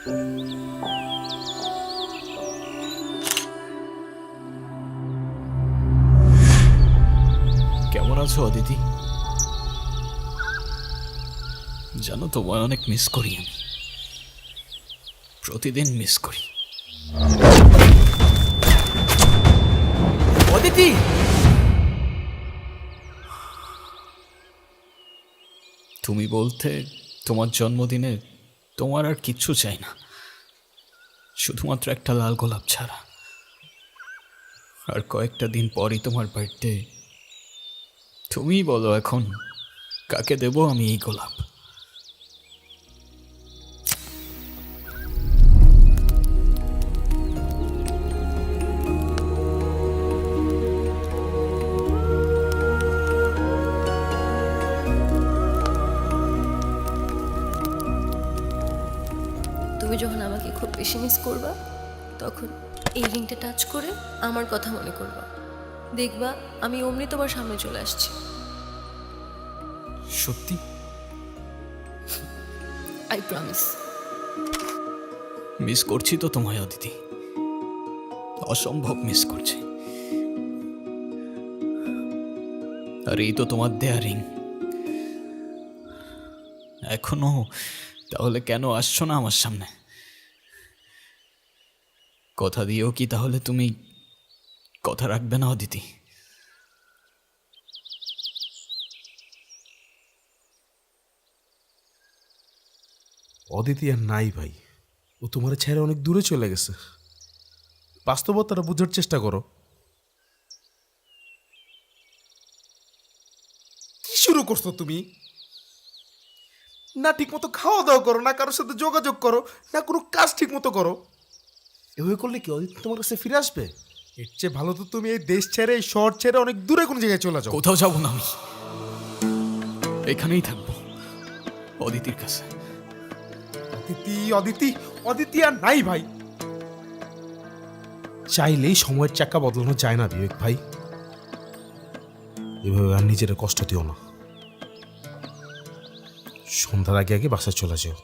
কেমন আছো অদিতি? জানো তোমায় অনেক মিস করি আমি, প্রতিদিন মিস করি। অদিতি, তুমি বলতে তোমার জন্মদিনে তোমার আর কিচ্ছু চাই না, শুধুমাত্র একটা লাল গোলাপ ছাড়া। আর কয়েকটা দিন পরই তোমার বার্থডে। তুমিই বলো এখন কাকে দেব আমি এই গোলাপ? তুমি যখন আমাকে খুব বেশি মিস করবা, তখন এই রিংটা টাচ করে আমার কথা মনে করবা। দেখবা আমি অমনি তোমার সামনে চলে আসছি। সত্যি? I promise. মিস করছি তো তোমায় অদিতি, অসম্ভব মিস করছি। আর এই তো তোমার দেয়া রিং এখনো, তাহলে কেন আসছো না আমার সামনে? কথা দিয়েও কি তাহলে তুমি কথা রাখবে না অদিতি? অদিতি আর নাই ভাই, ও তোমার ছেড়ে অনেক দূরে চলে গেছে। বাস্তবতাটা বোঝার চেষ্টা করো। কি শুরু করছো তুমি? না ঠিক মতো খাওয়া দাওয়া করো, না কারোর সাথে যোগাযোগ করো, না কোনো কাজ ঠিক মতো করো। এভাবে করলে কি অদিতি তোমার কাছে ফিরে আসবে? এর চেয়ে ভালো তো তুমি এই দেশ ছেড়ে, এই শহর ছেড়ে অনেক দূরে কোনো জায়গায় চলে যাও। কোথাও যাবো না আমি, এখানেই থাকবো অদিতির কাছে। অদিতি অদিতি অদিতি আর নাই ভাই। চাইলেই সময়ের চাকা বদলানো যায় না বিবেক ভাই। এভাবে আর নিজের কষ্ট দিও না। সন্ধ্যার আগে আগে বাসায় চলে যাও।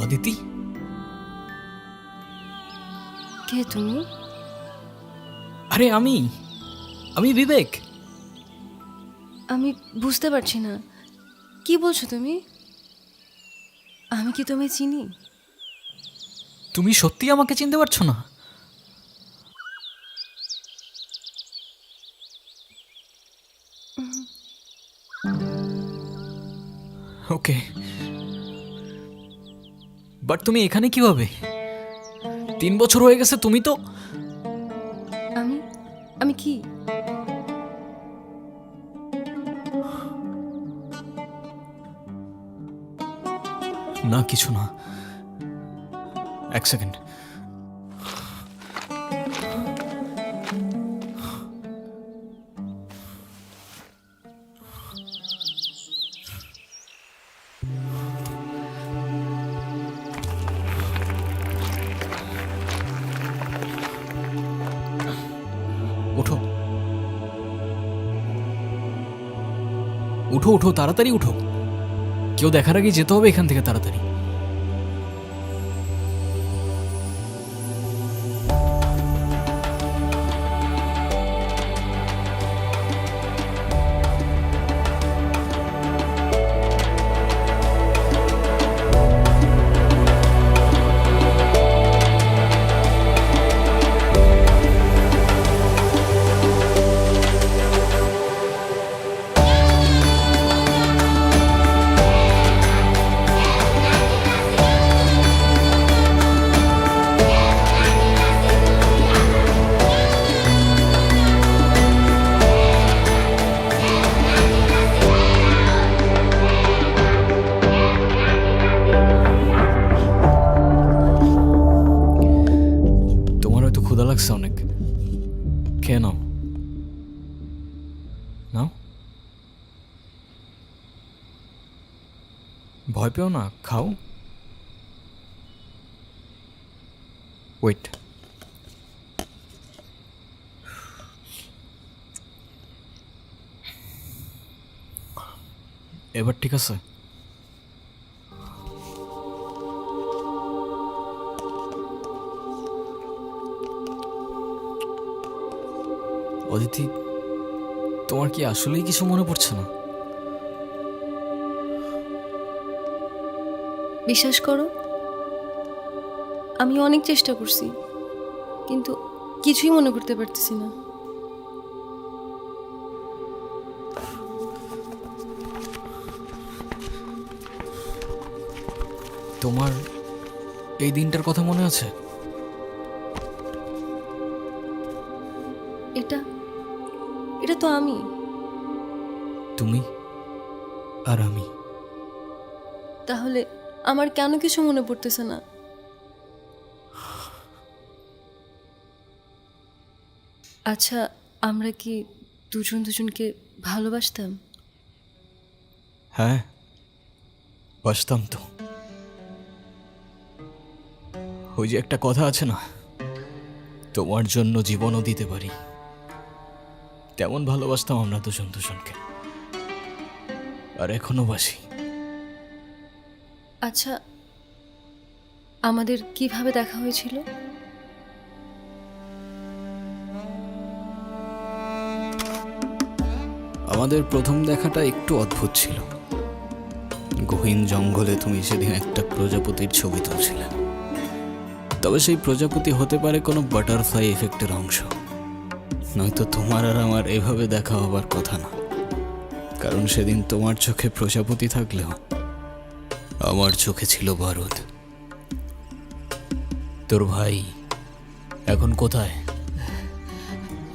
অদিতি, কে তুমি? আরে আমি আমি বিবেক। আমি বুঝতে পারছি না, কি বলছো তুমি? আমি কি তোমায় চিনি? তুমি সত্যি আমাকে চিনতে পারছো না? ওকে, বাট তুমি এখানে কিভাবে? 3 বছর হয়ে গেছে, তুমি তো। আমি আমি কি? না কিছু না, 1 সেকেন্ড। উঠো উঠো, তাড়াতাড়ি উঠো, কেউ দেখার আগে যেতে হবে এখান থেকে তাড়াতাড়ি। তোমার হয়তো ক্ষুধা লাগছে অনেক, খেয়ে নাও। নাও, ভয় পেও না, খাও। ওয়েট, এবার ঠিক আছে? অদিতি, তোমার কি আসলেই কিছু মনে পড়ছে না? বিশ্বাস করো, আমি অনেক চেষ্টা করছি, কিন্তু কিছুই মনে করতে পারতেছি না। তোমার এই দিনটার কথা মনে আছে? এটা এটা তো আমি। তুমি আর আমি। তাহলে আমার কেন কিছু মনে পড়তেছে না? আচ্ছা, আমরা কি দুজন দুজনকে ভালোবাসতাম? হ্যাঁ, বাসতাম তো। ওই যে একটা কথা আছে না, তোমার জন্য জীবনও দিতে পারি, তেমন ভালোবাসতাম আমরা দুজন দুজনকে, আর এখনো বাসি। আচ্ছা, আমাদের কিভাবে দেখা হয়েছিল? আমাদের প্রথম দেখাটা একটু অদ্ভুত ছিল। গহীন জঙ্গলে তুমি সেদিন একটা প্রজাপতির ছবি তুলছিলে, তবে সেই প্রজাপতি হতে পারে কোনো বাটারফ্লাই এফেক্টের অংশ, নয়তো তোমার আর আমার এভাবে দেখা হবার কথা না। কারণ সেদিন তোমার চোখে প্রজাপতি থাকলেও আমার চোখে ছিল বারুদ। তোর ভাই এখন কোথায়?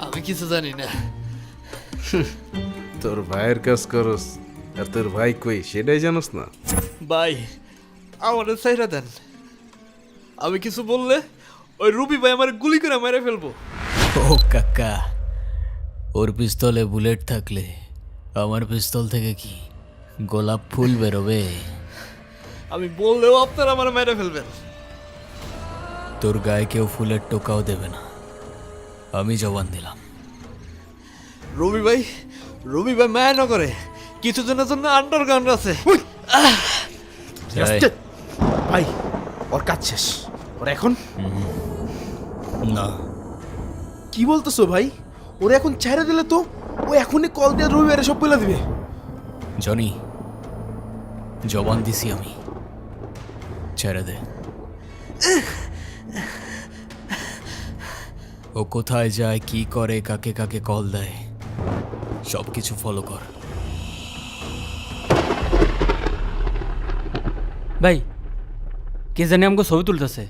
আমি কিছু জানি না। তোর ভাইয়ের কাজ করস আর তোর ভাই কই সেটাই জানোস না? ভাই, আমাদের চাইরা দেন। আমি কিছু বললে ওই রুবি ভাই আমার গুলি করে মেরে ফেলবো। ও কাকা, ওর পিস্তলে বুলেট থাকলে আমার পিস্তল থেকে কি গোলাপ ফুল বেরোবে? আমি বললেও আপনারা আমার মেরে ফেলবেন। তোর গায়ে কেউ ফুলের টোকাও দেবে না, আমি জবান দিলাম। রবি ভাই মায়া না করে কিছু জনের জন্য আন্ডারগ্রাউন্ড আছে। যাই। ভাই, ওর কাজ শেষ, ওর এখন না, কি বলতেছো ভাই? ওরা এখন ছেড়ে দিলে তো ও এখনই কল দিয়ে রবিবারে সব বলে দিবে। জনি, জবান দিছি আমি, ছেড়ে দে। ও কোথায় যায়, কি করে, কাকে কাকে কল দেয়, সব কিছু ফলো কর। ভাই, কে জানি আমাকে ছবি তুলতেছে।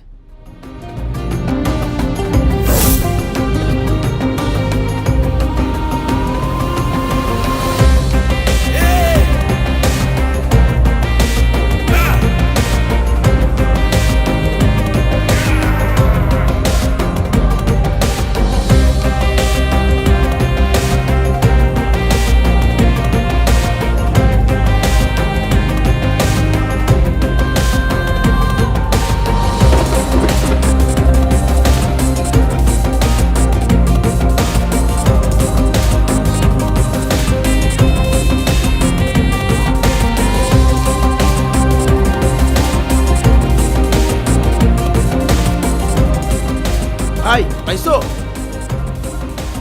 আই পাইছো?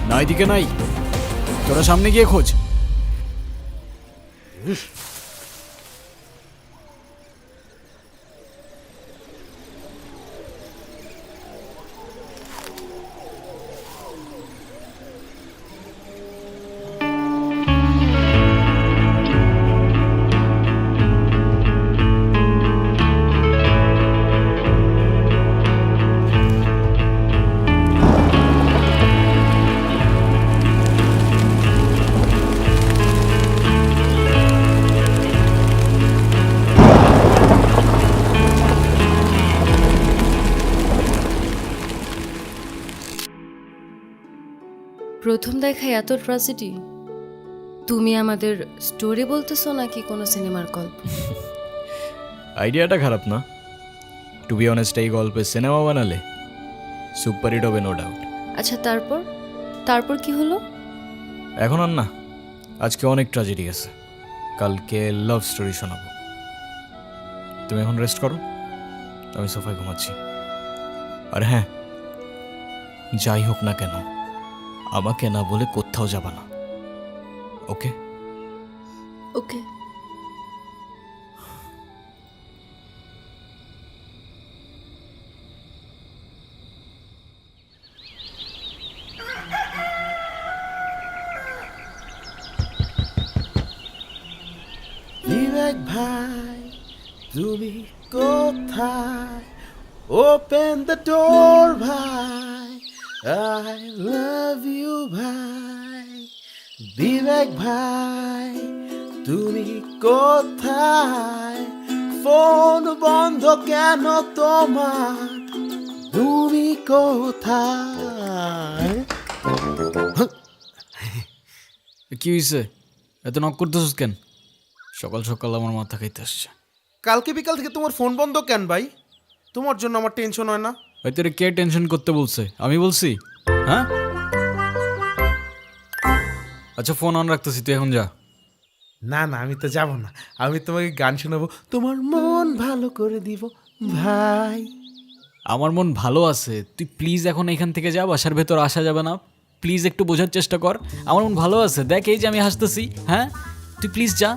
না এদিকে নাই, তোরা সামনে গিয়ে খোঁজ। প্রথম দেখায় এত ট্র্যাজেডি? তুমি আমাদের স্টোরি বলতেছো নাকি কোনো সিনেমার গল্প? আইডিয়াটা খারাপ না। টু বি অনেস্ট, এই গল্পে সিনেমা বানালে সুপার হিট হবে, নো ডাউট। আচ্ছা, তারপর তারপর কি হলো? এখন আর না, আজকে অনেক ট্র্যাজেডি আছে, কালকে লাভ স্টোরি শোনাবো। তুমি এখন রেস্ট করো, আমি সোফায় ঘুমাচ্ছি। আর হ্যাঁ, যাই হোক না কেন আমাকে না বলে কোথাও যাবা না, ওকে? ওকে। বিবেক ভাই তুমি কোথায়? ওপেন দ্য ডোর ভাই, আই লাভ ইউ ভাই। বিবেক ভাই তুমি কোথায়? ফোন বন্ধ কেন তোমার? তুমি কোথায়? কি হয়েছে, এত নক করতেছিস কেন? সকাল সকাল আমার মাথা খাইতে আসছে। কালকে বিকাল থেকে তোমার ফোন বন্ধ কেন ভাই? তোমার জন্য আমার টেনশন হয় না? ভাই তোরে কে টেনশন করতে বলছে? আমি বলছি? হ্যাঁ, আচ্ছা ফোন অন রাখতেছি, তুই এখন যা। না না, আমি তো যাব না। আমি তোমাকে গান শোনাবো, তোমার মন ভালো করে দিব ভাই। আমার মন ভালো আছে, তুই প্লিজ এখন এখান থেকে যা, বাসার ভেতর আসা যাবে না। প্লিজ একটু বোঝার চেষ্টা কর, আমার মন ভালো আছে, দেখ এই যে আমি হাসতেছি। হ্যাঁ, তুই প্লিজ যা।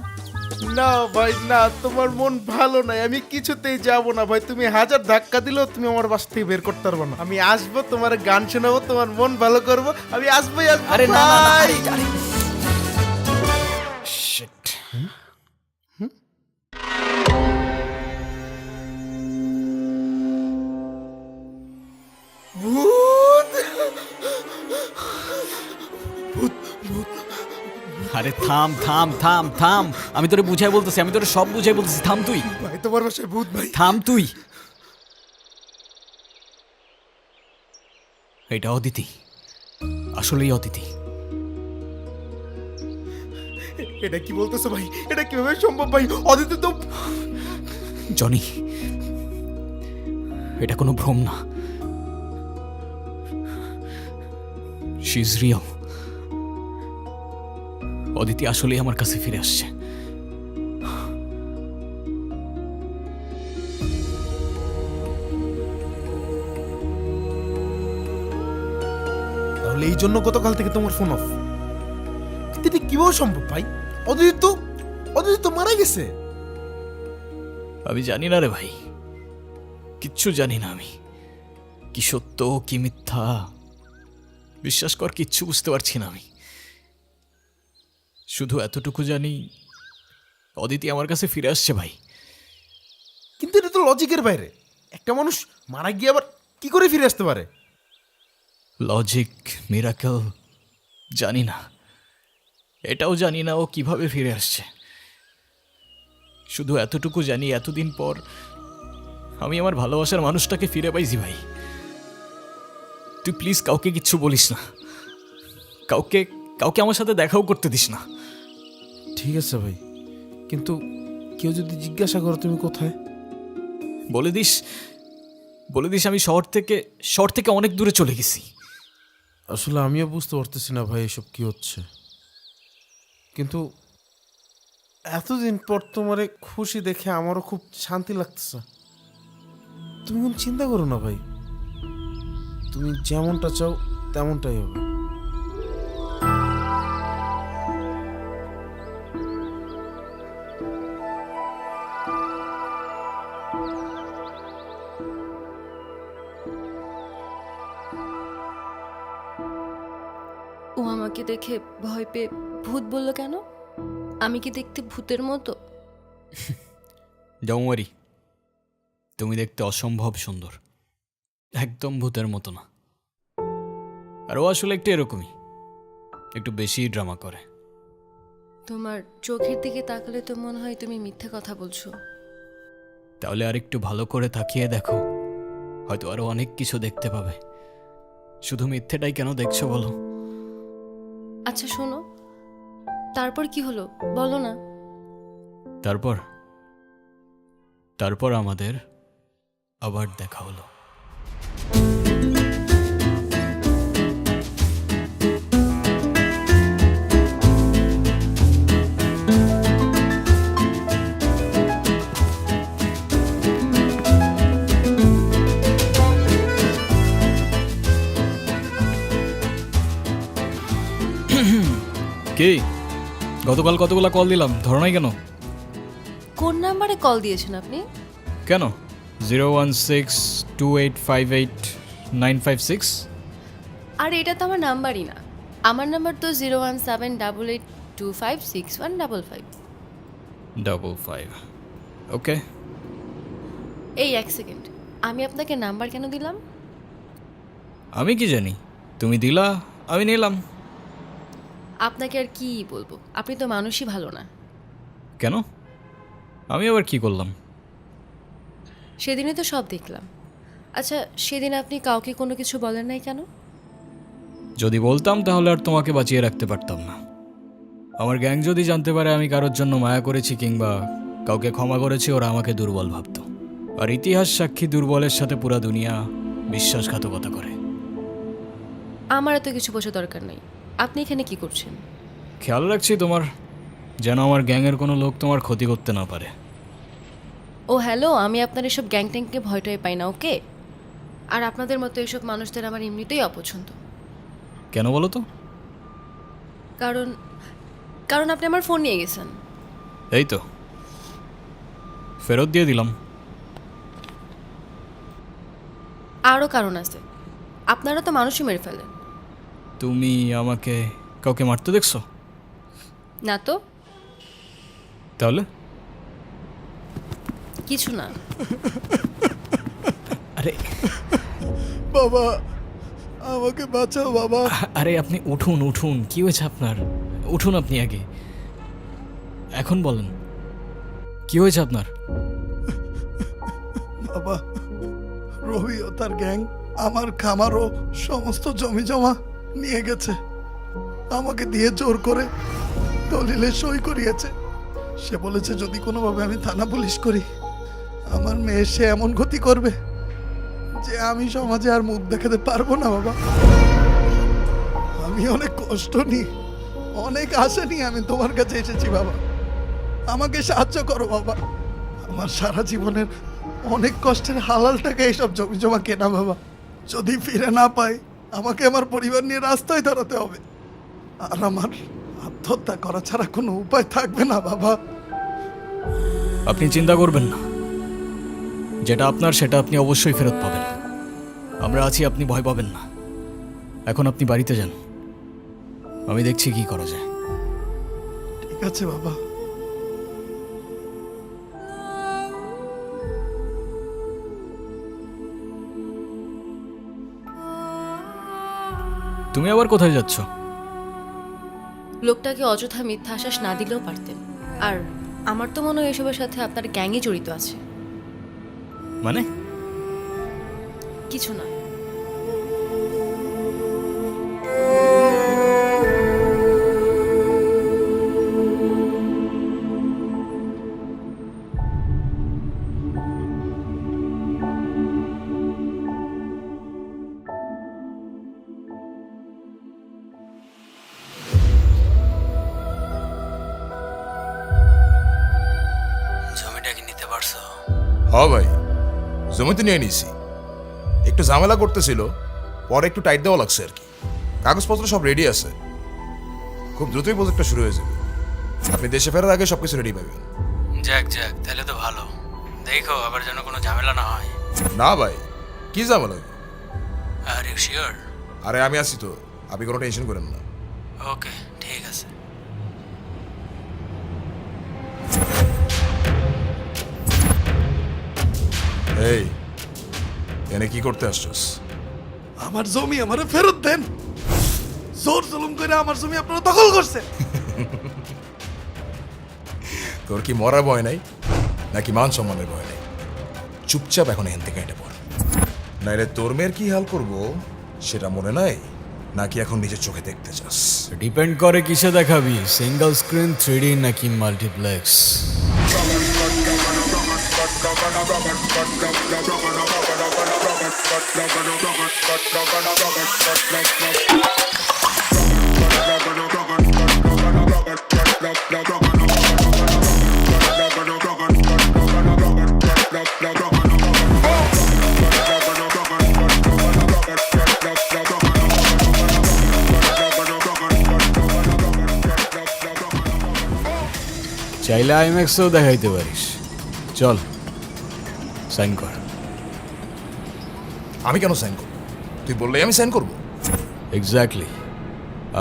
না ভাই না, তোমার মন ভালো নাই, আমি কিছুতেই যাব না ভাই। তুমি হাজার ধাক্কা দিলেও তুমি আমার বাসা থেকে বের করতে পারবো না। আমি আসবো, তোমার গান শোনাবো, তোমার মন ভালো করবো, আমি আসবোই আসবো। আরে না না না, ভাই। আরে, Shit. আরে থাম থাম থাম থাম, আমি তোরে বুঝাই বলতেছি, আমি তোরে সব বুঝাই বলতেছি, থাম তুই, ভাই তোমার বাসায় ভূত ভাই। থাম তুই। এটা অদিতি, আসলেই অদিতি। এটা কি বলতেছো ভাই? এটা কিভাবে সম্ভব ভাই? অদিতি তো জনি, এটা কোনো ভ্রম না, শি ইজ রিয়েল। অদিতি আসলেই আমার কাছে ফিরে আসছে। তাহলে এই জন্য গতকাল থেকে তোমার ফোন অফ? এটা কিভাবে সম্ভব ভাই? অদিতি তো মারা গেছে। আমি জানি না রে ভাই, কিচ্ছু জানি না আমি, কি সত্য কি মিথ্যা, বিশ্বাস কর কিচ্ছু বুঝতে পারছি না আমি। শুধু এতটুকু জানি অদিতি আমার কাছে ফিরে আসছে ভাই। কিন্তু এটা তো লজিকের বাইরে। একটা মানুষ মারা গিয়ে আবার কি করে ফিরে আসতে পারে? লজিক, মিরাকেল, জানি না, এটাও জানি না ও কিভাবে ফিরে আসছে। শুধু এতটুকু জানি এতদিন পর আমি আমার ভালোবাসার মানুষটাকে ফিরে পাইছি ভাই। তুই প্লিজ কাউকে কিচ্ছু বলিস না, কাউকে কাউকে আমার সাথে দেখাও করতে দিস না। ঠিক আছে ভাই, কিন্তু কেউ যদি জিজ্ঞাসা করে তুমি কোথায়? বলে দিস, বলে দিস আমি শহর থেকে অনেক দূরে চলে গেছি। আসলে আমিও বুঝতে পারতেছি না ভাই এসব কি হচ্ছে, কিন্তু এতদিন পর তোমারে খুশি দেখে আমারও খুব শান্তি লাগতেছে। তুমি কোন চিন্তা করো না ভাই, তুমি যেমনটা চাও তেমনটাই হবে। ও আমাকে দেখে ভয় পেয়ে ভূত বলল কেন? আমি কি দেখতে ভূতের মতো? ডোন্ট তুমি দেখতে অসম্ভব সুন্দর, একদম ভূতের মতো না। আর ও আসলে একটু এরকমই, একটু বেশি ড্রামা করে। তোমার চোখের দিকে তাকালে তো মনে হয় তুমি মিথ্যে কথা বলছো। তাহলে আর একটু ভালো করে তাকিয়ে দেখো, হয়তো আরো অনেক কিছু দেখতে পাবে। শুধু মিথ্যেটাই কেন দেখছো বলো? আচ্ছা শোনো, তারপর কি হলো বলো না। তারপর তারপর আমাদের আবার দেখা হলো। কি গতকাল কতগুলা কল দিলাম, ধরো নাই কেন? কোন নাম্বারে কল দিয়েছেন আপনি? কেন? 01628589556। আর এটা তো আমার নাম্বারই না। আমার নাম্বার তো 01788256155। ওকে। এই এক সেকেন্ড, আমি আপনাকে নাম্বার কেন দিলাম? আমি কি জানি, তুমি দিলা, আমি নিলাম। আপনাকে আর কি বলবো, আপনি তো মানুষই ভালো না। কেন? আমি আবার কি করলাম? সেদিনে তো সব দেখলাম। আচ্ছা সেদিন আপনি কাউকে কোনো কিছু বলেন নাই কেন? যদি বলতাম তাহলে আর তোমাকে বাঁচিয়ে রাখতে পারতাম না। আমার গ্যাং যদি জানতে পারে আমি কারোর জন্য মায়া করেছি কিংবা কাউকে ক্ষমা করেছি, ওরা আমাকে দুর্বল ভাবত। আর ইতিহাস সাক্ষী, দুর্বলের সাথে পুরা দুনিয়া বিশ্বাসঘাতকতা করে। আমার এত কিছু বোঝা দরকার নেই। আপনি এখানে কি করছেন? খেয়াল রাখছি তোমার, যেন আমার গ্যাংয়ের কোনো লোক তোমার ক্ষতি করতে না পারে। ও হ্যালো, আমি আপনার এসব গ্যাং ট্যাংকে ভয়টাই পাই না, ওকে? আর আপনাদের মতো এসব মানুষদের আমার এমনিতেই অপছন্দ। কেন বলো তো? কারণ কারণ আপনি আমার ফোন নিয়ে গেছেন। এই তো ফেরত দিয়ে দিলাম। আরও কারণ আছে, আপনারা তো মানুষই মেরে ফেলেন। তুমি আমাকে কাউকে মারতে দেখছো? না তো, তাহলে? কিছু না। আরে বাবা, আমাকে বাঁচাও বাবা। আরে আপনি উঠুন উঠুন, কি হয়েছে আপনার? উঠুন আপনি আগে, এখন বলেন কি হয়েছে আপনার? বাবা, রবি ও তার গ্যাং আমার খামারও সমস্ত জমি জমা নিয়ে গেছে। আমাকে দিয়ে জোর করে দলিলে সই করিয়েছে। সে বলেছে যদি কোনোভাবে আমি থানা পুলিশ করি, আমার মেয়ে সে এমন ক্ষতি করবে যে আমি সমাজে আর মুখ দেখাতে পারবো না। বাবা, আমি অনেক কষ্ট নিই, অনেক আশা নিয়ে আমি তোমার কাছে এসেছি। বাবা, আমাকে সাহায্য করো বাবা। আমার সারা জীবনের অনেক কষ্টের হালাল টাকা এইসব জমি জমা কেনা। বাবা, যদি ফিরে না পাই, আমাকে আমার পরিবার নিয়ে রাস্তায় দাঁড়াতে হবে। আর আমার আত্মহত্যা করা ছাড়া কোনো উপায় থাকবে না। বাবা, আপনি চিন্তা করবেন না, যেটা আপনার সেটা আপনি অবশ্যই ফেরত পাবেন। আমরা আছি, আপনি ভয় পাবেন না। এখন আপনি বাড়িতে যান, আমি দেখছি কি করা যায়। ঠিক আছে বাবা। তুমি আবার কোথায় যাচ্ছ? লোকটাকে অযথা মিথ্যা আশ্বাস না দিলেও পারতেন। আর আমার তো মনে হয় এসবের সাথে আপনার গ্যাংই জড়িত আছে। মানে? কিছু না। জমিটা কি নিতে পারছো? হ ভাই, জমি তো নিয়ে নিছি। একটু ঝামেলা করতেছিল, পরে একটু টাইট দেওয়া লাগছে আর কি। কাগজপত্র সব রেডি আছে, খুব দ্রুতই প্রজেক্টটা শুরু হয়ে যাবে। আপনি দেশে ফেরার আগে সবকিছু রেডি পাবেন। যাক যাক, তাহলে তো ভালো। দেখো আবার যেন কোনো ঝামেলা না হয়। না ভাই, কি ঝামেলা? Are you sure? আরে আমি আছি তো, আপনি কোনো টেনশন করেন না। ওকে, ঠিক আছে। এই, এনে কি করতে আসছস? আমার জমি আমারে ফেরত দেন। জোর জুলুম করে আমার জমি আপনারা দখল করছে। তোর কি মরার ভয় নাই নাকি মান সম্মানের ভয় নাই? চুপচাপ এখন এখান থেকে হেঁটে পড়, নাইলে তোর মেয়ের কি হাল করবো সেটা মনে নাই নাকি এখন নিজের চোখে দেখতে চাস? ডিপেন্ড করে কিসে দেখাবি, সিঙ্গেল স্ক্রিন 3D নাকি মাল্টিপ্লেক্স। চাইলে আইম্যাক্সেও দেখাইতে পারিস। চল সাইন কর। আমি কেন সাইন করবো? তুই বললেই আমি সাইন করবো? এক্স্যাক্টলি,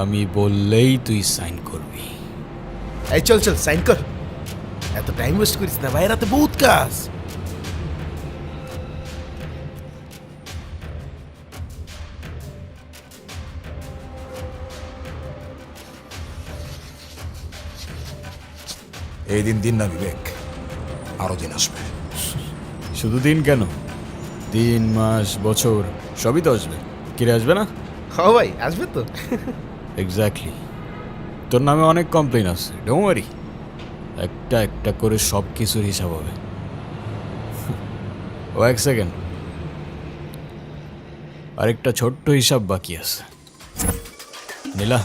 আমি বললেই তুই সাইন করবি। এই চল চল সাইন কর, এত টাইম ওয়েস্ট করিস না ভাই, রাতে বহুত কাজ। এই দিন দিন না বিবেক, আরো দিন আসবে। শুধু দিন কেন, 3 মাস, বছর সবই তো আসবে। কিরে আসবে না? হ্যাঁ ভাই আসবে তো। এক্স্যাক্টলি, তোর নামে অনেক কমপ্লেন আছে, ডোন্ট ওয়ারি। একটা একটা করে সব কিছুর হিসাব হবে। ও এক সেকেন্ড, আরেকটা ছোট্ট হিসাব বাকি আছে। নীলা,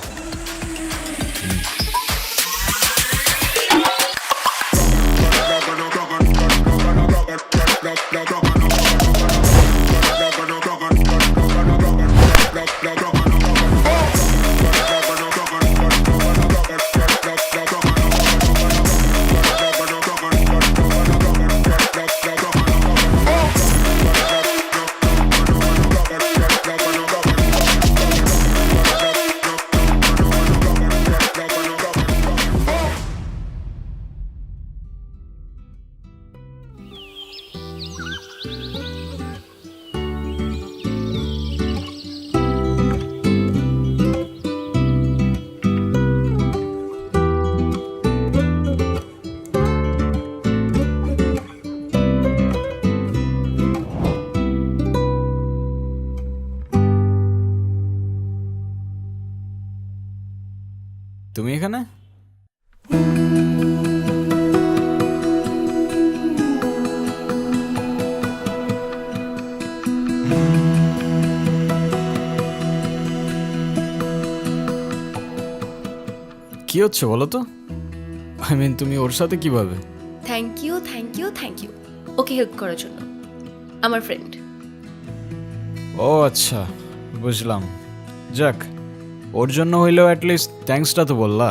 তুমি এখানে? কি হচ্ছে বলো তো? আই মিন তুমি ওর সাথে কিভাবে? Thank you thank you thank you ওকে হেল্প করার জন্য। আমার ফ্রেন্ড। ও আচ্ছা, বুঝলাম। যাক, ওর জন্য হইলেও অ্যাটলিস্ট থ্যাঙ্কসটা তো বললা।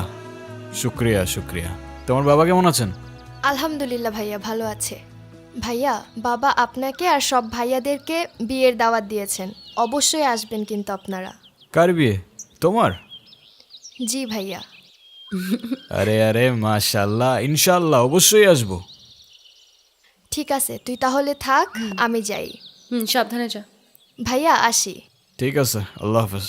শুক্রিয়া শুক্রিয়া। তোমার বাবা কেমন আছেন? আলহামদুলিল্লাহ ভাইয়া ভালো আছে। ভাইয়া, বাবা আপনাকে আর সব ভাইয়াদেরকে বিয়ের দাওয়াত দিয়েছেন, অবশ্যই আসবেন কিন্তু আপনারা। কার বিয়ে? তোমার? জি ভাইয়া। আরে আরে মাশাআল্লাহ, ইনশাআল্লাহ অবশ্যই আসবো। ঠিক আছে, তুই তাহলে থাক, আমি যাই। সাবধানে যা। ভাইয়া আসি। ঠিক আছে, আল্লাহ হাফেজ।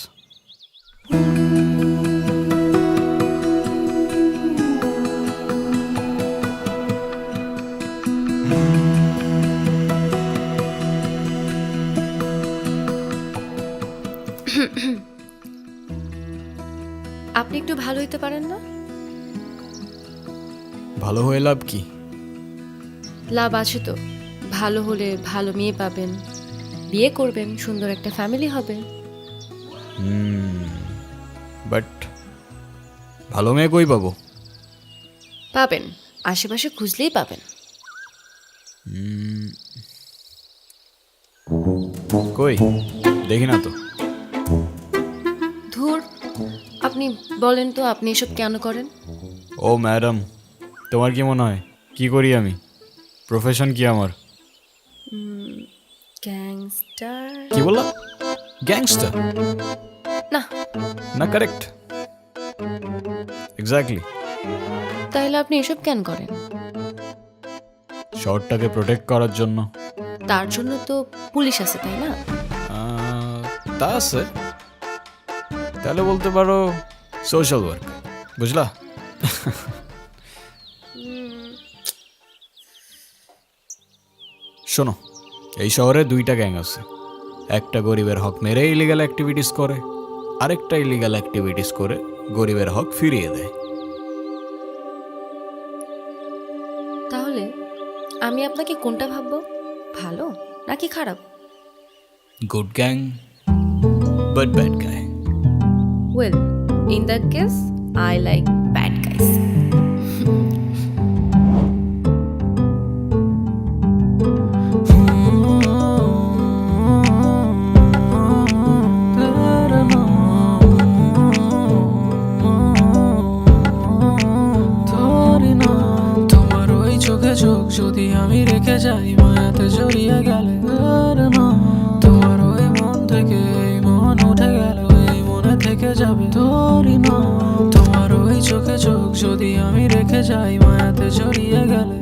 আপনি একটু ভালো হইতে পারেন না? ভালো হয়ে লাভ কি? লাভ আছে তো। ভালো হলে ভালো মেয়ে পাবেন, বিয়ে করবেন, সুন্দর একটা ফ্যামিলি হবে। বাট ভালো মেয়ে কই পাবো? পাবেন, আশেপাশে খুঁজলেই পাবেন। কই দেখি না তো। আপনি বলেন তো আপনি এসব কেন করেন? ও ম্যাডাম, তোমার কি মনে হয় কি করি আমি? প্রফেশন কি আমার? গ্যাংস্টার? কি বললা? গ্যাংস্টার? না, না, কারেক্ট, এক্স্যাক্টলি। তাহলে আপনি এসব কেন করেন? শহরটাকে প্রোটেক্ট করার জন্য। তার জন্য তো পুলিশ আছে, তাই না? তা আছে, তাহলে বলতে পারো সোশ্যাল ওয়ার্ক, বুঝলা? শোনো, এই শহরে দুইটা গ্যাং আছে। একটা গরিবের হক মেরে ইলিগাল অ্যাক্টিভিটিস করে, আরেকটা ইলিগাল অ্যাক্টিভিটিস করে গরিবের হক ফিরিয়ে দেয়। তাহলে আমি আপনাকে কোনটা ভাববো, ভালো নাকি খারাপ? Good gang but bad guy. Well, in that case I like bad guys. তোমার ওই চোখে চোখ যদি আমি রেখে যাই, মায়াতে জড়িয়ে গেলে তোমার ওই মন থেকে এই মন উঠে গেল, এই মনে থেকে যাবে তোরই না। তোমার ওই চোখে চোখ যদি আমি রেখে যাই, মায়াতে জড়িয়ে গেলে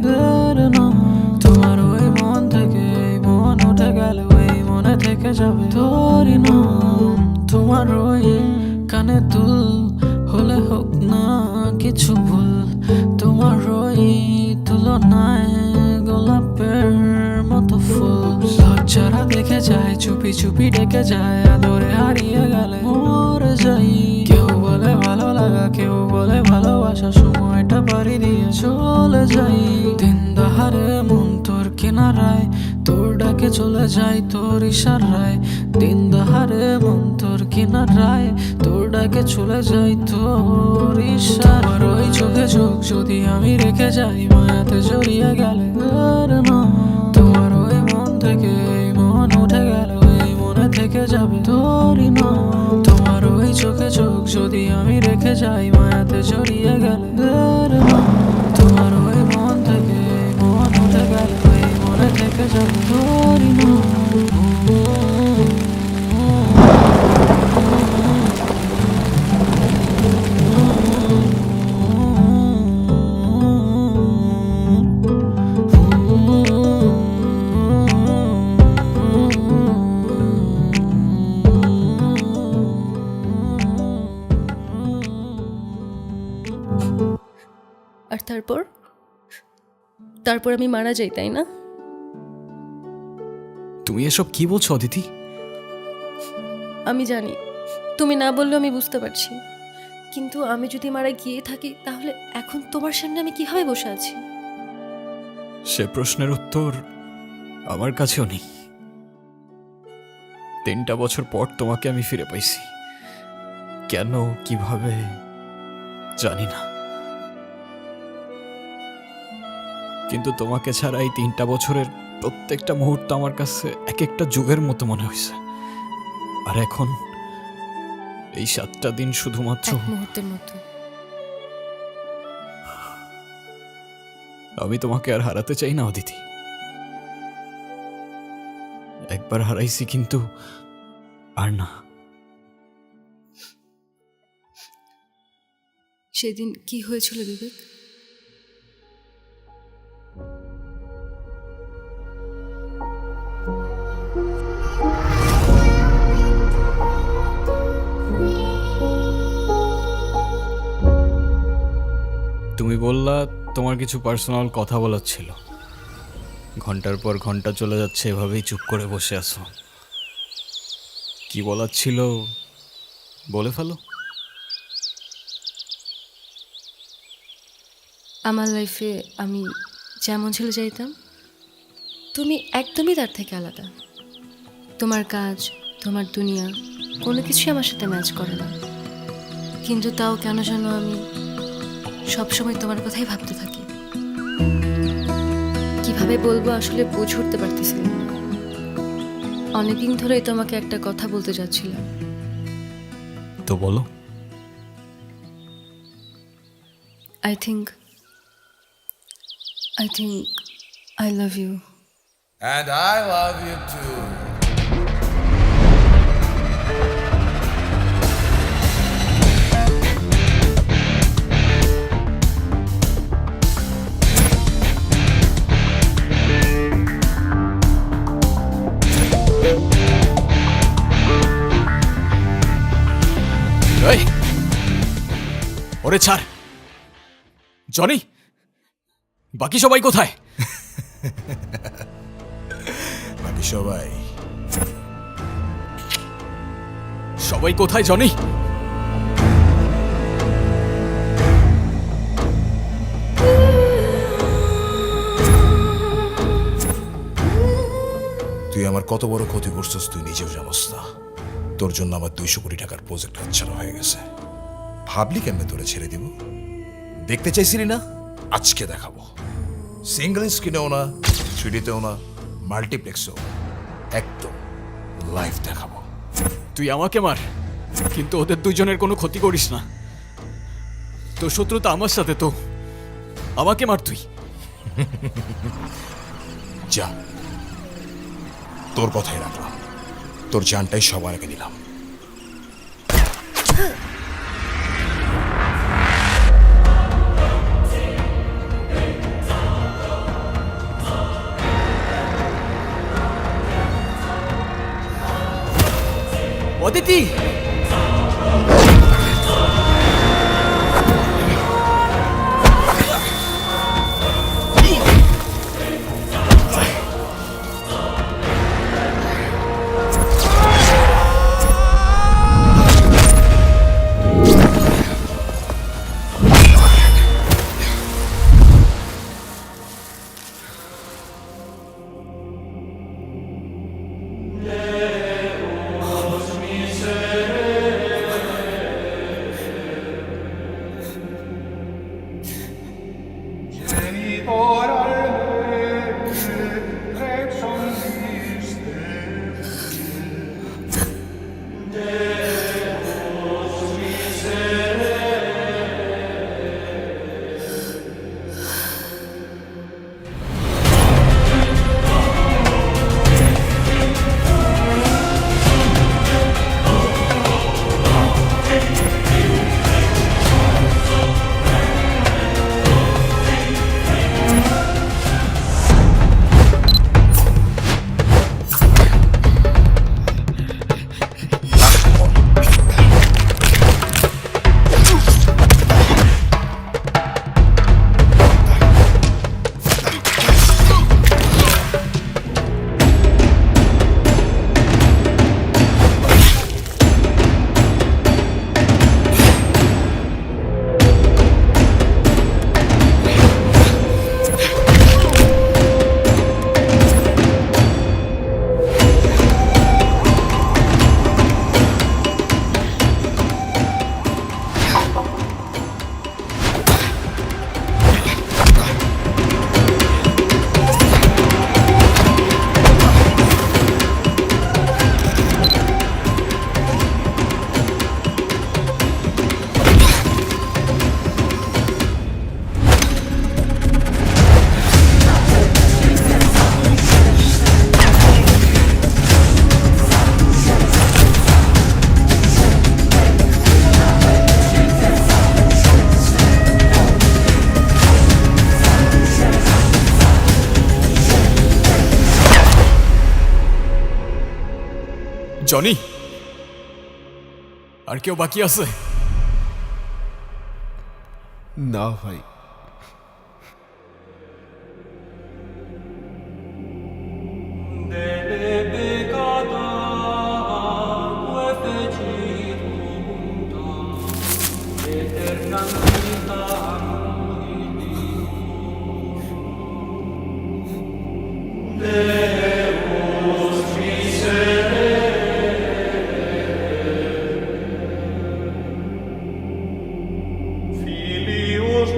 তোমার ওই মন থেকে এই মন উঠে গেল, এই মনে থেকে যাবে তোরই না। তোমার ওই কানে দুল হলে হোক না কিছু ভুল, তোমার ওই তুলনায় গোলাপের মতো ফুল লজ্জারা দেখে যায়, চুপি চুপি ডেকে যায়, আদরে হারিয়ে গেলে মরে যাই। কেউ বলে ভালো লাগা, কেউ বলে ভালোবাসা, সময়টা পাড়ি দিয়ে চলে যাই। দিন দাহারে মন তোর কিনারায়, তোর ডাকে চলে যায় তোর ইশারায়। দিন দাহারে মন তোর কিনারায়, তোর ডাকে চলে যায় তোর ইশারায়। ওই চোখে চোখ যদি আমি রেখে যাই, মায়াতে জড়িয়ে গেলে তোমার ওই মন থেকে এই মন উঠে গেল, এই মনে থেকে যাবে তোরই না। তোমার ওই চোখে চোখ যদি আমি রেখে যাই, মায়াতে জড়িয়ে গেলে তোমার ওই মন থেকে এই মন উঠে গেল, এই মনে থেকে যাবে তোরই না। আর তারপর আমি মারা যাই, তাই না? তুমি এসব কি বলছো অদিতি? আমি জানি তুমি না বললেও আমি বুঝতে পারছি, কিন্তু আমি যদি মারা গিয়ে থাকি তাহলে এখন তোমার সামনে আমি কিভাবে বসে আছি? সে প্রশ্নের উত্তর আমার কাছেও নেই। 3টা বছর পর তোমাকে আমি ফিরে পাইছি, কেন কিভাবে জানি না, কিন্তু তোমাকে ছাড়া এই 3টা বছরের প্রত্যেকটা মুহূর্ত আমার কাছে এক একটা যুগের মতো মনে হয়েছে। আর এখন এই 7টা দিন শুধুমাত্র এক মুহূর্তের মতো। আমি তোমাকে আর হারাতে চাই না অদিতি। একবার হারাইছি, কিন্তু আর না। সেদিন কি হয়েছিল বিবেক? তুমি বললা তোমার কিছু পার্সোনাল কথা বলার ছিল। ঘন্টার পর ঘন্টা চলে যাচ্ছে, এভাবেই চুপ করে বসে আছো। কি বলার ছিল বলে ফেলো। আমার লাইফে আমি যেমন ছিল চাইতাম, তুমি একদমই তার থেকে আলাদা। তোমার কাজ, তোমার দুনিয়া কোনো কিছুই আমার সাথে ম্যাচ করে না, কিন্তু তাও কেন যেন আমি সবসময় তোমার কথাই ভাবতে থাকি। কিভাবে বলবো আসলে বুঝে উঠতে পারতেছিলাম না। অনেকদিন ধরেই তোমাকে একটা কথা বলতে যাচ্ছিলাম। তো বলো। I think I love you. And I love you too. এই ওরে ছাড় জনি বাকি সবাই কোথায় বাকি সবাই সবাই কোথায় জনি তুই আমার কত বড় ক্ষতি করছিস তুই নিজেও জানোস না। তোর জন্য আমার 200 কোটি টাকার প্রজেক্ট হাতছাড়া হয়ে গেছে। ভাবলি কেমনে তোরে ছেড়ে দিব? দেখতে চাইছিলি না? আজকে দেখাবো। সিঙ্গল স্ক্রিনেও না, 3Dতেও না, মাল্টিপ্লেক্সেও না। একদম লাইভ দেখাবো। তুই আমাকে মার কিন্তু ওদের দুজনের কোনো ক্ষতি করিস না তোর শত্রুতা আমার সাথে তো আমাকে মার তুই যা, তোর কথাই রাখলাম। তোর জানটাই সবার আগে দিলাম। অদিতি জনি আর কেউ বাকি আছে না ভাই, Filius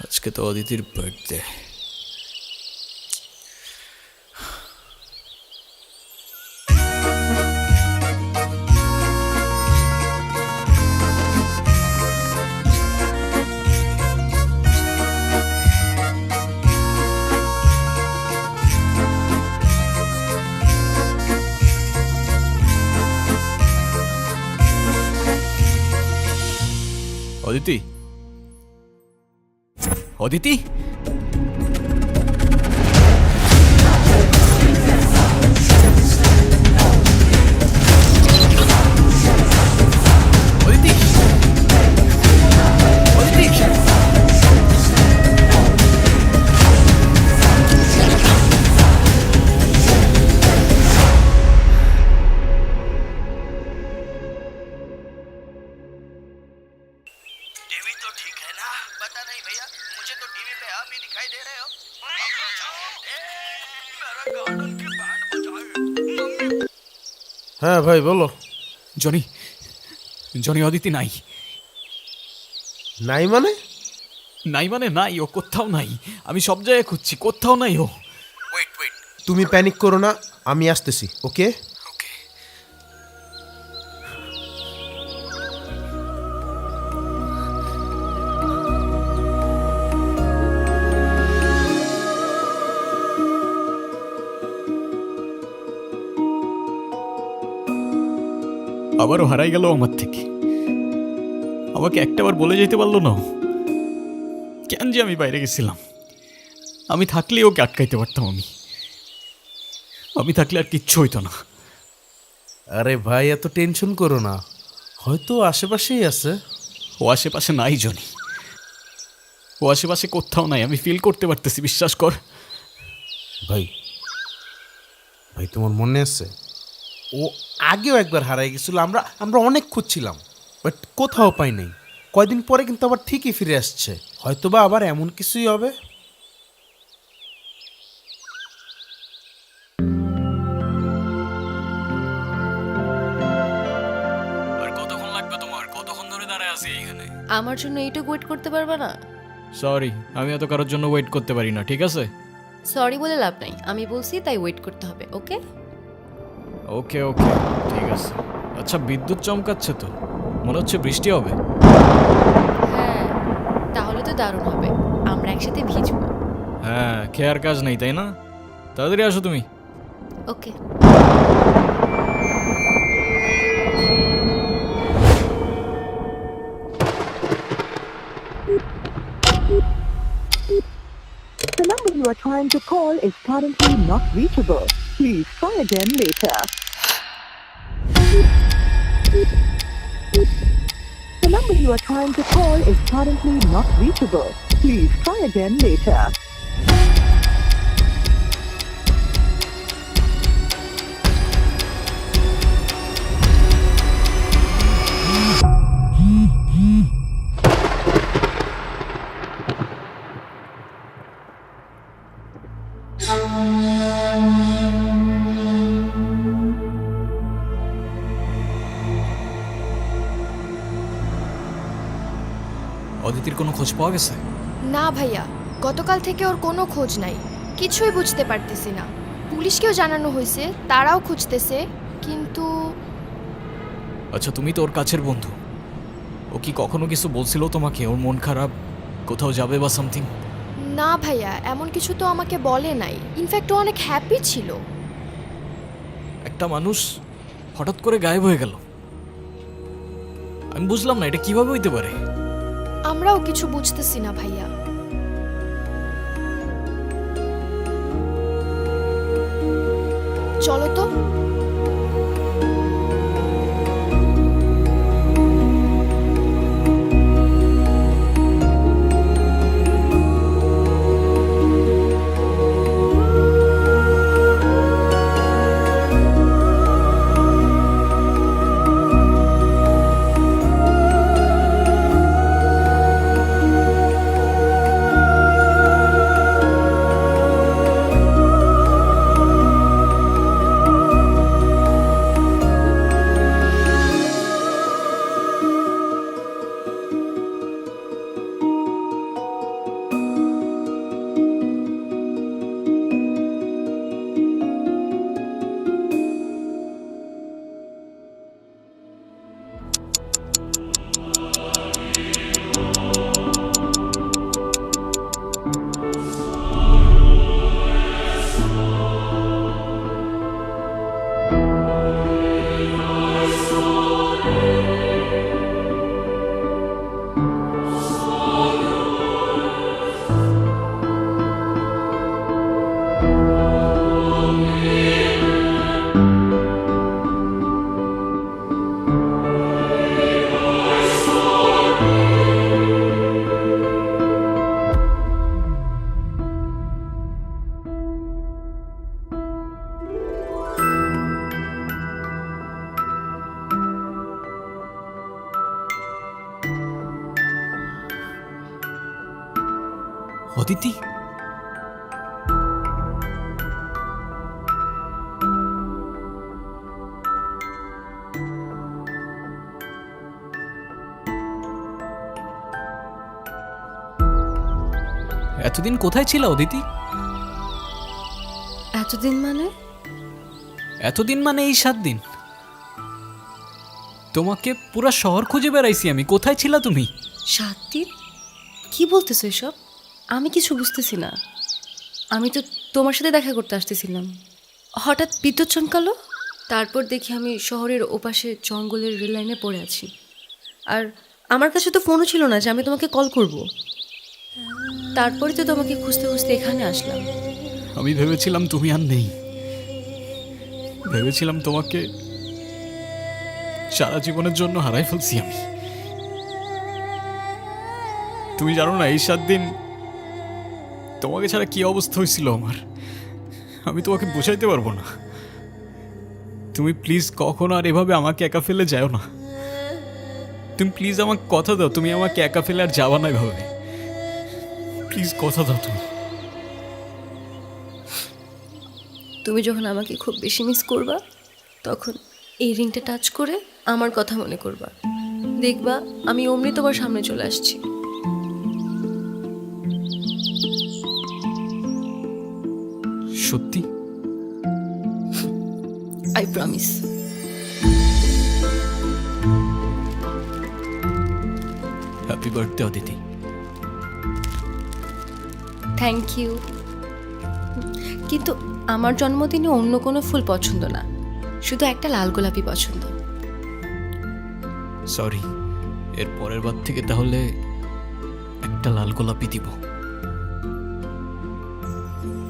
আজকে তো অদিতির বার্থডে। অদিতি, অদিতি, অদিতি, অদিতি, হ্যাঁ ভাই বলো। জনি, জনি অদিতি নাই। নাই মানে? নাই মানে নাই, ও কোথাও নাই। আমি সব জায়গায় খুঁজছি, কোথাও নাই ও। তুমি প্যানিক করো না, আমি আসতেছি। ওকে আবারও হারাই গেল আমার থেকে। আমাকে একটাবার বলে যেতে পারলো না ও। কেন যে আমি বাইরে গেছিলাম। আমি থাকলে ওকে আটকাইতে পারতাম। আমি থাকলে আর কিচ্ছু হইতো না। আরে ভাই এত টেনশন করো না, হয়তো আশেপাশেই আছে। ও আশেপাশে নাই জনি, ও আশেপাশে কোথাও নাই। আমি ফিল করতে পারতেছি, বিশ্বাস কর। ভাই ভাই তোমার মনে আছে ও আগেও একবার হারাই গেছিল, আমরা আমরা অনেক খুঁজছিলাম বাট কোথাও পাই নাই। কয়দিন পরে কিন্তু আবার ঠিকই ফিরে আসছে। হয়তোবা আবার এমন কিছুই হবে। আর কতক্ষণ লাগবে তোমার? কতক্ষণ ধরে দাঁড়ায় আছি এখানে? আমার জন্য এইটুকু ওয়েট করতে পারবে না? সরি, আমি এত কারোর জন্য ওয়েট করতে পারি না, ঠিক আছে? সরি বলে লাভ নাই, আমি বলছি তাই ওয়েট করতে হবে। ওকে ওকে ওকে, ঠিক আছে। আচ্ছা, বিদ্যুৎ চমকাচ্ছে তো, মনে হচ্ছে বৃষ্টি হবে। হ্যাঁ, তাহলে তো দারুণ হবে, আমরা একসাথে ভিজবো। হ্যাঁ, খেয়ার কাজ নেই তাই না? তাড়াতাড়ি আসো তুমি। ওকে The number you are trying to call is currently not reachable. Please try again later. The number you are trying to call is currently not reachable. Please try again later. অদিতির কোনো খোঁজ পাওয়া গেছে? না ভাইয়া, গতকাল থেকে ওর কোনো খোঁজ নাই। কিছুই বুঝতে পারতেছি না। পুলিশকেও জানানো হয়েছে, তারাও খুঁজতেছে, কিন্তু আচ্ছা, তুমি তো ওর কাছের বন্ধু, ও কি কখনো কিছু বলছিল তোমাকে? ওর মন খারাপ, কোথাও যাবে বা সামথিং? না ভাইয়া, এমন কিছু তো আমাকে বলে নাই। ইনফ্যাক্ট ও অনেক হ্যাপি ছিল। একটা মানুষ হঠাৎ করে গায়েব হয়ে গেল, আমি বুঝলাম না এটা কিভাবে হইতে পারে। আমরাও কিছু বুঝতেছি না ভাইয়া। চলো তো। অদিতি, এতদিন কোথায় ছিল অদিতি? এতদিন মানে? এতদিন মানে এই 7 দিন। তোমাকে পুরো শহর খুঁজে বেড়াইছি আমি, কোথায় ছিলা তুমি? 7 দিন? কি বলতেছো এসব? আমি কিছু বুঝতেছি না। আমি তো তোমার সাথে দেখা করতে আসতেছিলাম, হঠাৎ বিদ্যুৎ চমকালো। তারপর দেখি আমি শহরের ওপাশে জঙ্গলের রেল লাইনে পড়ে আছি। আর আমার কাছে তো ফোনও ছিল না যে আমি তোমাকে কল করব। তারপরে তো তোমাকে খুঁজতে খুঁজতে এখানে আসলাম। আমি ভেবেছিলাম তুমি আর নেই, ভেবেছিলাম তোমাকে সারা জীবনের জন্য হারাই ফেলছি আমি। তুমি জানো না এই 7 দিন তোমাকে ছাড়া কি অবস্থা হয়েছিল আমার, আমি তোমাকে বোঝাইতে পারবো না। তুমি প্লিজ কখনো আর এভাবে আমাকে একা ফেলে যাও না। তুমি প্লিজ আমাকে কথা দাও, তুমি আমাকে একা ফেলে আর যাওয়া না এভাবে। প্লিজ কথা দাও তুমি। তুমি যখন আমাকে খুব বেশি মিস করবা, তখন এই রিংটা টাচ করে আমার কথা মনে করবা। দেখবা আমি অমনি তোমার সামনে চলে আসছি। সত্যি? I promise. Happy birthday Aditi. Thank you. কিন্তু আমার জন্মদিনে অন্য কোনো ফুল পছন্দ না, শুধু একটা লাল গোলাপি পছন্দ। সরি, এর পরের বার থেকে তাহলে একটা লাল গোলাপি দিব।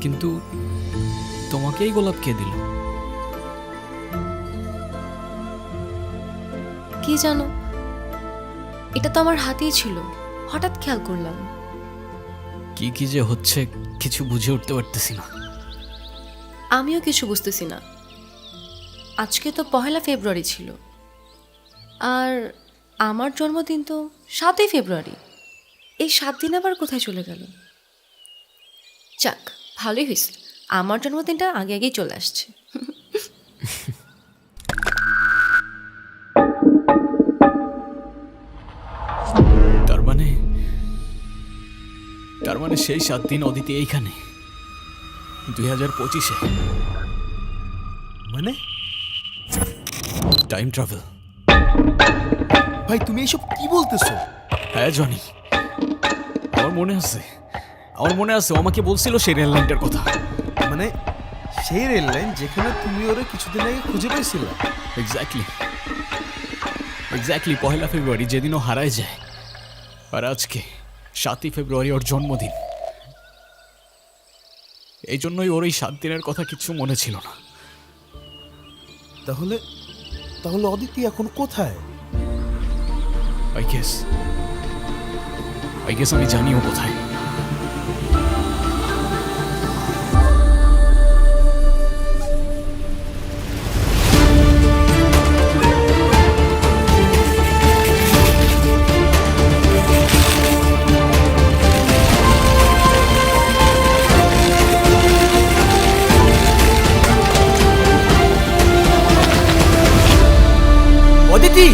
কিন্তু তোমাকেই গোলাপ কে দিল? কি জানো, এটা তো আমার হাতেই ছিল, হঠাৎ খেয়াল করলাম। কি কি যে হচ্ছে কিছু বুঝে উঠতে পারতেছি না। আমিও কিছু বুঝতেছি না। আজকে তো 1 ফেব্রুয়ারি ছিল, আর আমার জন্মদিন তো 7 ফেব্রুয়ারি। এই 7 দিন আবার কোথায় চলে গেল? যাক, ভালোই হয়েছে, আমার জন্মদিনটা আগে আগেই চলে আসছে। তার মানে সেই 7 দিন অদিতি এইখানে 2025-এ। মানে টাইম ট্রাভেল। ভাই তুমি এইসব কি বলতেছো? হ্যাঁ জনি, আমার মনে আছে, ও আমাকে বলছিল সেই রেল লাইনটার কথা। মানে সেই রেল লাইন যেখানে তুমি ওরে কিছুদিন আগে খুঁজে পাইছিলে? এক্স্যাক্টলি 1 ফেব্রুয়ারি, যেদিন ও হারায় যায়। আর আজকে 7 ফেব্রুয়ারি ওর জন্মদিন। এই জন্যই ওর এই 7 দিনের কথা কিছু মনে ছিল না। তাহলে তাহলে অদিতি এখন কোথায়? আই গেস আমি জানিও কোথায়। অদিতি!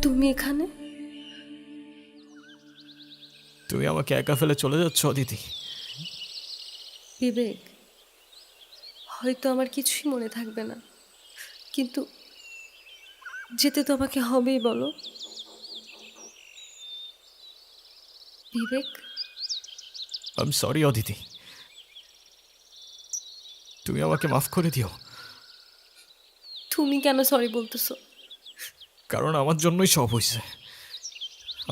তুমি এখানে? তুমি আমাকে একা ফেলে চলে যাচ্ছ অদিতি? বিবেক, হয়তো আমার কিছুই মনে থাকবে না, কিন্তু যেতে তো আমাকে হবেই, বলো। বিবেক, আই এম সরি অদিতি, তুমি আমাকে মাফ করে দিও। তুমি কেন সরি বলতেছো? কারণ আমার জন্যই সব হয়েছে।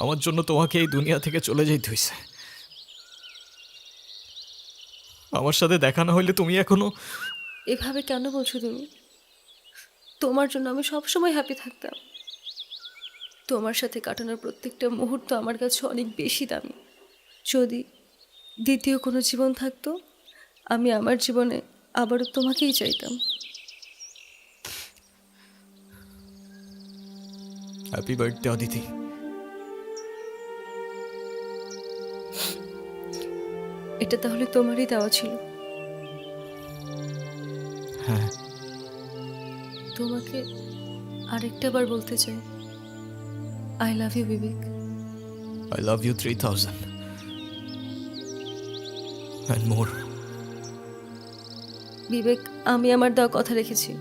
আমার জন্য তোমাকে এই দুনিয়া থেকে চলে যেতে হয়েছে। আমার সাথে দেখা না হইলে তুমি এখনো... এভাবে কেন বলছো তুমি? তোমার জন্য আমি সবসময় হ্যাপি থাকতাম। তোমার সাথে কাটানোর প্রত্যেকটা মুহূর্ত আমার কাছে অনেক বেশি দামি। যদি দ্বিতীয় কোনো জীবন থাকতো, আমি আমার জীবনে আবারও তোমাকেই চাইতাম। Happy birthday Aditi. এটা তাহলে তোমারই দেওয়া ছিল? হ্যাঁ। তোমাকে আরেকটা বার বলতে চাই, I love you Vivek. I love you 3000 and more. Vivek, আমি আমার দেওয়া কথা রেখেছি।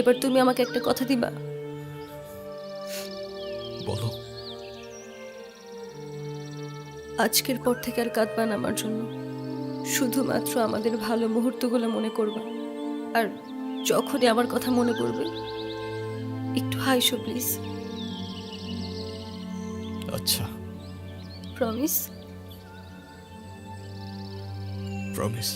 এবার তুমি আমাকে একটা কথা দিবা? বলো। আজকের পর থেকে আর কাঁদবা না আমার জন্য। শুধুমাত্র আমাদের ভালো মুহূর্তগুলো মনে করবা। আর যখনই আমার কথা মনে পড়বে একটু হাইসো প্লিজ। আচ্ছা, প্রমিস? প্রমিস।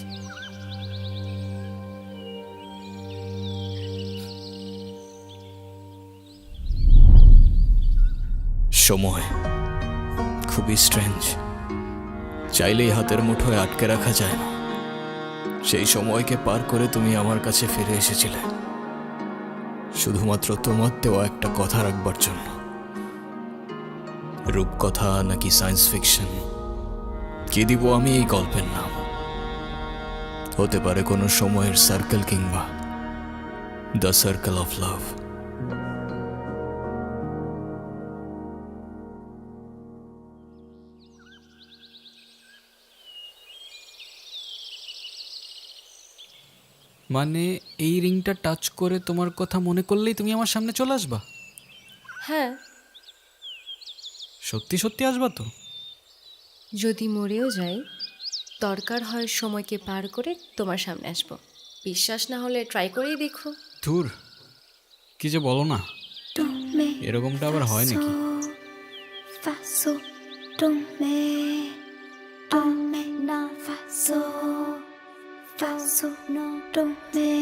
সময় খুবই স্ট্রেঞ্জ, চাইলেই হাতের মুঠোয় আটকে রাখা যায় না। সেই সময়কে পার করে তুমি আমার কাছে ফিরে এসেছিলে শুধুমাত্র তোমার দেওয়া একটা কথা রাখবার জন্য। রূপকথা নাকি সায়েন্স ফিকশন, কি দিব আমি এই গল্পের নাম? হতে পারে কোনো সময়ের সার্কেল কিংবা দ্য সার্কেল অফ লাভ। মানে এই রিংটা টাচ করে তোমার কথা মনে করলেই তুমি আমার সামনে চলে আসবা? হ্যাঁ। সত্যি সত্যি আসবা তো? যদি মরেও যাই, দরকার হয় সময়কে পার করে তোমার সামনে আসবো। বিশ্বাস না হলে ট্রাই করেই দেখো। ধুর, কি যে বলো না, এরকমটা আবার হয় নাকি? fa so do me na fa so no do me